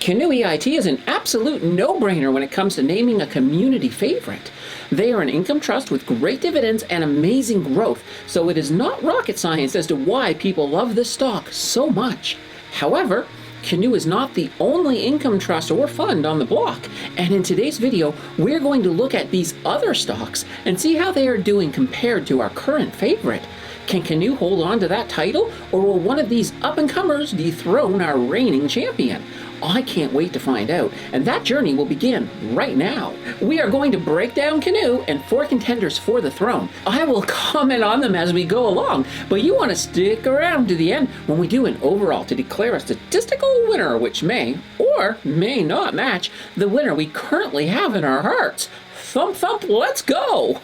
Canoe EIT is an absolute no-brainer when it comes to naming a community favorite. They are an income trust with great dividends and amazing growth, so it is not rocket science as to why people love this stock so much. However, Canoe is not the only income trust or fund on the block, and in today's video, we're going to look at these other stocks and see how they are doing compared to our current favorite. Can Canoe hold on to that title, or will one of these up-and-comers dethrone our reigning champion? I can't wait to find out, and that journey will begin right now. We are going to break down Canoe and 4 contenders for the throne. I will comment on them as we go along, but you want to stick around to the end when we do an overall to declare a statistical winner which may or may not match the winner we currently have in our hearts. Thump thump, let's go!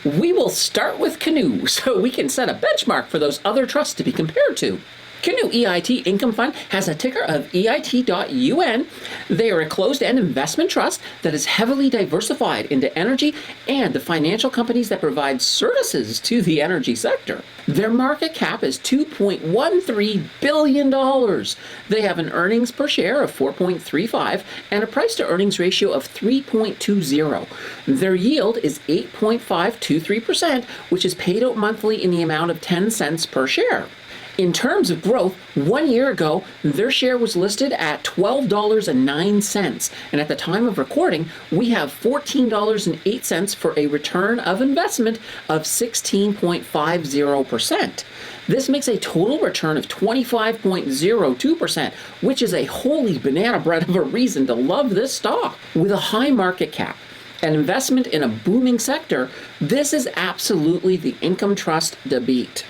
We will start with Canoe so we can set a benchmark for those other trusts to be compared to. Canoe EIT Income Fund has a ticker of EIT.UN. They are a closed-end investment trust that is heavily diversified into energy and the financial companies that provide services to the energy sector. Their market cap is $2.13 billion. They have an earnings per share of 4.35 and a price-to-earnings ratio of 3.20. Their yield is 8.523%, which is paid out monthly in the amount of 10 cents per share. In terms of growth, 1 year ago, their share was listed at $12.09, and at the time of recording, we have $14.08 for a return of investment of 16.50%. This makes a total return of 25.02%, which is a holy banana bread of a reason to love this stock. With a high market cap, an investment in a booming sector, this is absolutely the income trust to beat.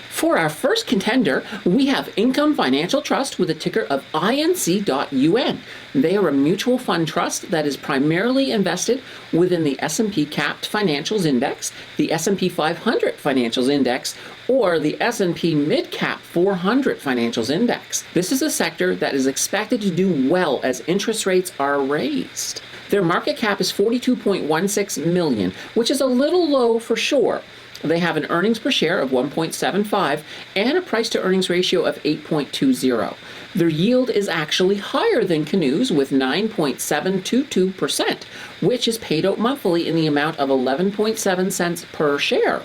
For our first contender, we have Income Financial Trust with a ticker of INC.UN. They are a mutual fund trust that is primarily invested within the S&P Capped Financials Index, the S&P 500 Financials Index, or the S&P Mid-Cap 400 Financials Index. This is a sector that is expected to do well as interest rates are raised. Their market cap is $42.16 million, which is a little low for sure. They have an earnings per share of 1.75 and a price-to-earnings ratio of 8.20. Their yield is actually higher than Canoe's with 9.722%, which is paid out monthly in the amount of 11.7 cents per share.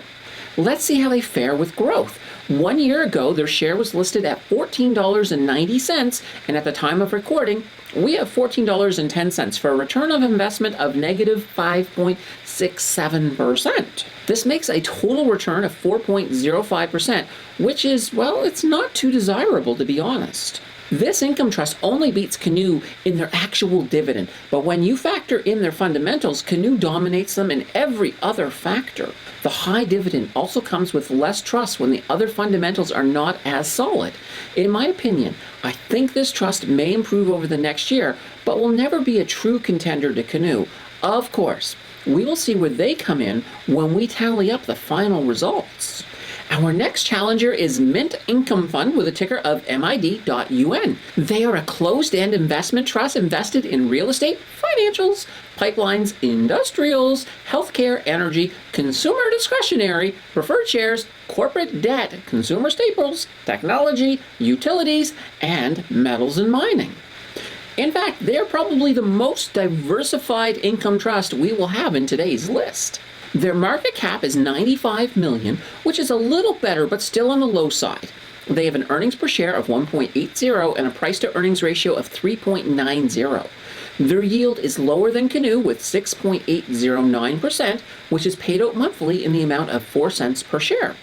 Let's see how they fare with growth. 1 year ago, their share was listed at $14.90, and at the time of recording, we have $14.10 for a return of investment of negative 5.67%. This makes a total return of 4.05%, which is, well, it's not too desirable to be honest. This income trust only beats Canoe in their actual dividend, but when you factor in their fundamentals, Canoe dominates them in every other factor. The high dividend also comes with less trust when the other fundamentals are not as solid. In my opinion, I think this trust may improve over the next year, but will never be a true contender to Canoe. Of course, we will see where they come in when we tally up the final results. Our next challenger is Mint Income Fund with a ticker of MID.UN. They are a closed-end investment trust invested in real estate, financials, pipelines, industrials, healthcare, energy, consumer discretionary, preferred shares, corporate debt, consumer staples, technology, utilities, and metals and mining. In fact, they are probably the most diversified income trust we will have in today's list. Their market cap is $95 million, which is a little better but still on the low side. They have an earnings per share of 1.80 and a price-to-earnings ratio of 3.90. Their yield is lower than Canoe with 6.809%, which is paid out monthly in the amount of 4 cents per share.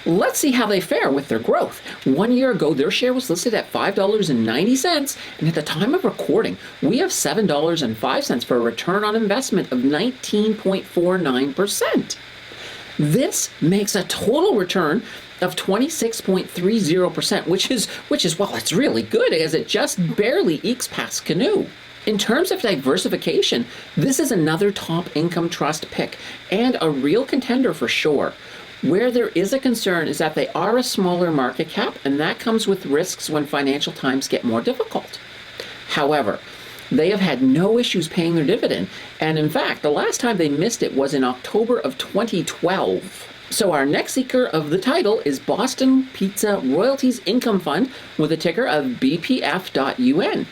Let's see how they fare with their growth. 1 year ago, their share was listed at $5.90, and at the time of recording, we have $7.05 for a return on investment of 19.49%. This makes a total return of 26.30%, which is, well, it's really good as it just barely ekes past Canoe. In terms of diversification, this is another top income trust pick and a real contender for sure. Where there is a concern is that they are a smaller market cap, and that comes with risks when financial times get more difficult. However, they have had no issues paying their dividend, and in fact, the last time they missed it was in October of 2012. So our next seeker of the title is Boston Pizza Royalties Income Fund with a ticker of BPF.UN.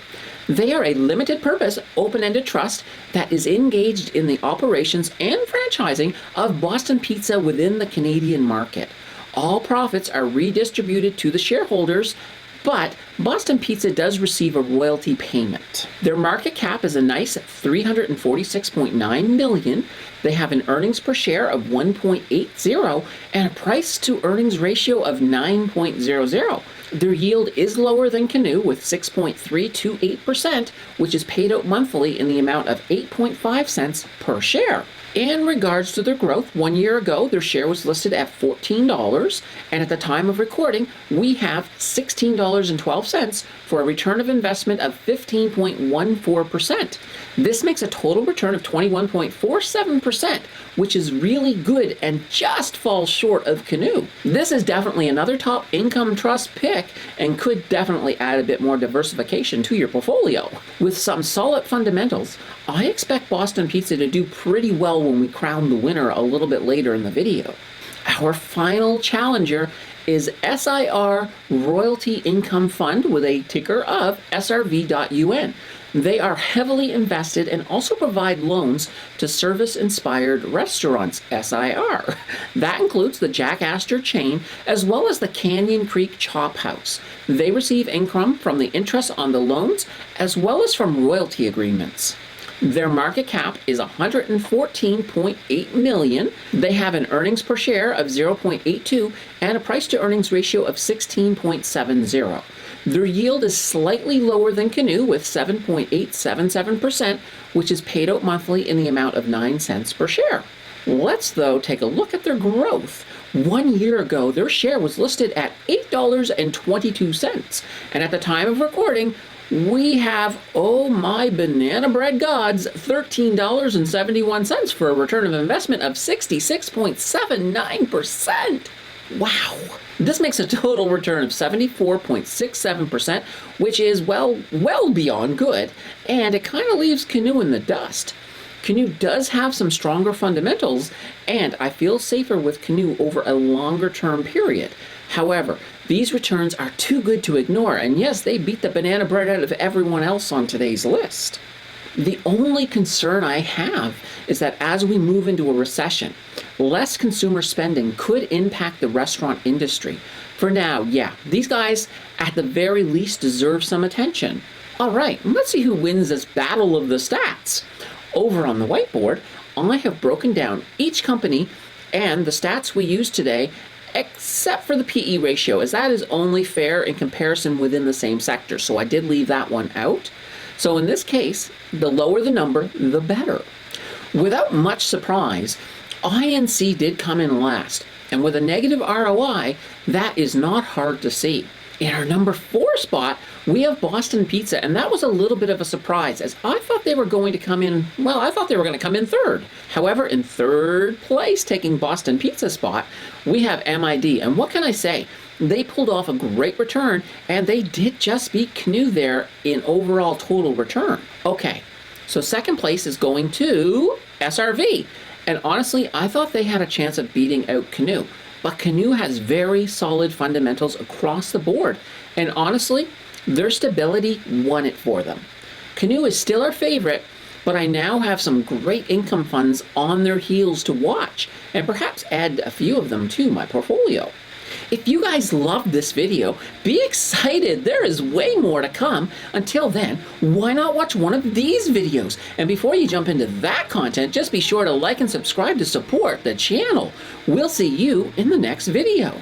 They are a limited purpose, open-ended trust that is engaged in the operations and franchising of Boston Pizza within the Canadian market. All profits are redistributed to the shareholders, but Boston Pizza does receive a royalty payment. Their market cap is a nice $346.9 million. They have an earnings per share of 1.80 and a price to earnings ratio of 9.00. Their yield is lower than Canoe with 6.328%, which is paid out monthly in the amount of 8.5 cents per share. In regards to their growth, 1 year ago, their share was listed at $14, and at the time of recording, we have $16.12 for a return of investment of 15.14%. This makes a total return of 21.47%, which is really good and just falls short of Canoe. This is definitely another top income trust pick and could definitely add a bit more diversification to your portfolio. With some solid fundamentals, I expect Boston Pizza to do pretty well when we crown the winner a little bit later in the video. Our final challenger is SIR Royalty Income Fund with a ticker of SRV.UN. They are heavily invested and also provide loans to service-inspired restaurants, SIR. That includes the Jack Astor chain as well as the Canyon Creek Chop House. They receive income from the interest on the loans as well as from royalty agreements. Their market cap is $114.8 million. They have an earnings per share of 0.82 and a price to earnings ratio of 16.70. Their yield is slightly lower than Canoe with 7.877%, which is paid out monthly in the amount of 9 cents per share. Let's, though, take a look at their growth. 1 year ago, their share was listed at $8.22, and at the time of recording, we have, oh my banana bread gods, $13.71 for a return of investment of 66.79%. Wow. This makes a total return of 74.67%, which is well beyond good, and it kind of leaves Canoe in the dust. Canoe does have some stronger fundamentals, and I feel safer with Canoe over a longer term period. However, these returns are too good to ignore, and yes, they beat the banana bread out of everyone else on today's list. The only concern I have is that as we move into a recession, less consumer spending could impact the restaurant industry. For now, yeah, these guys at the very least deserve some attention. All right, let's see who wins this battle of the stats. Over on the whiteboard, I have broken down each company and the stats we used today, except for the PE ratio, as that is only fair in comparison within the same sector. So I did leave that one out. So in this case, the lower the number, the better. Without much surprise, INC did come in last. And with a negative ROI, that is not hard to see. In our number 4 spot, we have Boston Pizza, and that was a little bit of a surprise, as I thought they were going to come in, well, I thought they were going to come in 3rd. However, in 3rd place, taking Boston Pizza spot, we have MID, and what can I say? They pulled off a great return, and they did just beat Canoe there in overall total return. Okay, so 2nd place is going to SRV, and honestly, I thought they had a chance of beating out Canoe. But Canoe has very solid fundamentals across the board, and honestly, their stability won it for them. Canoe is still our favorite, but I now have some great income funds on their heels to watch, and perhaps add a few of them to my portfolio. If you guys loved this video, be excited, there is way more to come. Until then, why not watch one of these videos? And before you jump into that content, just be sure to like and subscribe to support the channel. We'll see you in the next video.